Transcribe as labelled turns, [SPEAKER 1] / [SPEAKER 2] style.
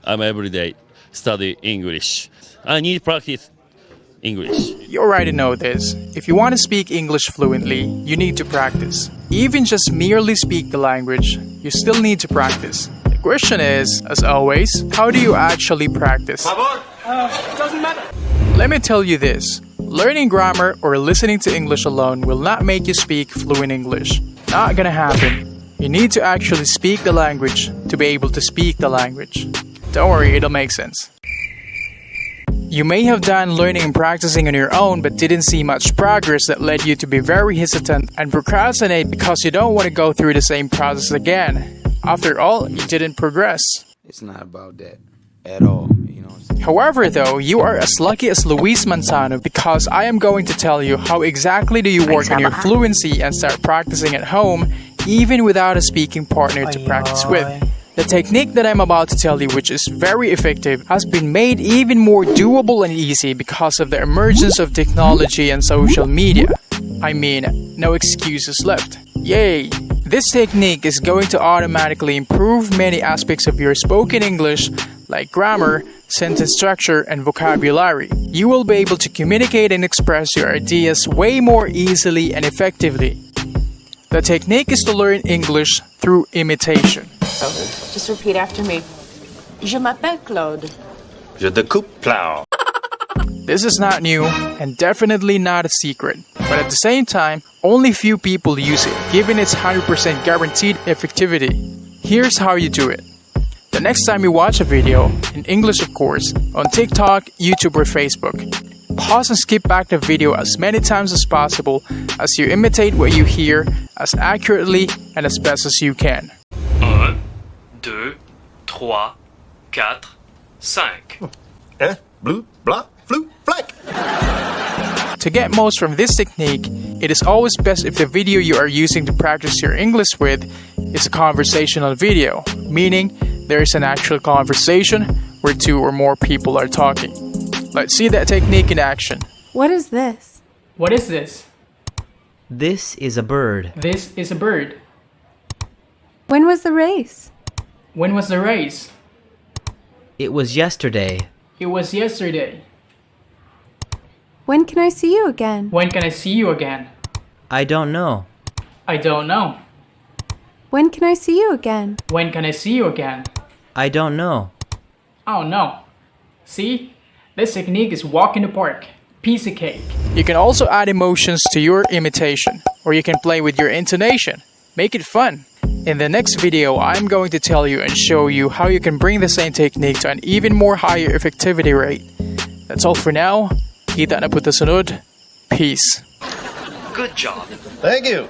[SPEAKER 1] I'm every day study English. I need practice English.
[SPEAKER 2] You already know this. If you want to speak English fluently, you need to practice. Even just merely speak the language, you still need to practice. The question is, as always, how do you actually practice?
[SPEAKER 3] Doesn't matter.
[SPEAKER 2] Let me tell you this. Learning grammar or listening to English alone will not make you speak fluent English. Not gonna happen. You need to actually speak the language to be able to speak the language. Don't worry, it'll make sense. You may have done learning and practicing on your own but didn't see much progress that led you to be very hesitant and procrastinate because you don't want to go through the same process again. After all, you didn't progress.
[SPEAKER 4] It's not about that at all, you know what I'm saying?
[SPEAKER 2] However though, you are as lucky as Luis Manzano because I am going to tell you how exactly do you work on your fluency and start practicing at home even without a speaking partner to practice with. The technique that I'm about to tell you, which is very effective, has been made even more doable and easy because of the emergence of technology and social media. I mean, no excuses left. Yay! This technique is going to automatically improve many aspects of your spoken English, like grammar, sentence structure, and vocabulary. You will be able to communicate and express your ideas way more easily and effectively. The technique is to learn English through imitation.
[SPEAKER 5] Just repeat after me. Je m'appelle Claude.
[SPEAKER 3] Je découpe plow.
[SPEAKER 2] This is not new and definitely not a secret, but at the same time, only few people use it, given its 100% guaranteed effectivity. Here's how you do it. The next time you watch a video, in English of course, on TikTok, YouTube or Facebook, pause and skip back the video as many times as possible as you imitate what you hear as accurately and as best as you can.
[SPEAKER 6] 1, 2, 3, 4, 5.
[SPEAKER 3] Blue, blah, flu, flack.
[SPEAKER 2] To get most from this technique, it is always best if the video you are using to practice your English with is a conversational video, meaning there is an actual conversation where two or more people are talking. Let's see that technique in action.
[SPEAKER 7] What is this?
[SPEAKER 2] What is this?
[SPEAKER 8] This is a bird.
[SPEAKER 2] This is a bird.
[SPEAKER 7] When was the race?
[SPEAKER 2] When was the race?
[SPEAKER 8] It was yesterday.
[SPEAKER 2] It was yesterday.
[SPEAKER 7] When can I see you again?
[SPEAKER 2] When can I see you again?
[SPEAKER 8] I don't know.
[SPEAKER 2] I don't know.
[SPEAKER 7] When can I see you again?
[SPEAKER 2] When can I see you again?
[SPEAKER 8] I don't know.
[SPEAKER 2] Oh no. See? This technique is walk in the park. Piece of cake. You can also add emotions to your imitation, or you can play with your intonation. Make it fun. In the next video, I'm going to tell you and show you how you can bring the same technique to an even more higher effectivity rate. That's all for now. Kita na po sa sunod. Peace.
[SPEAKER 6] Good job.
[SPEAKER 3] Thank you.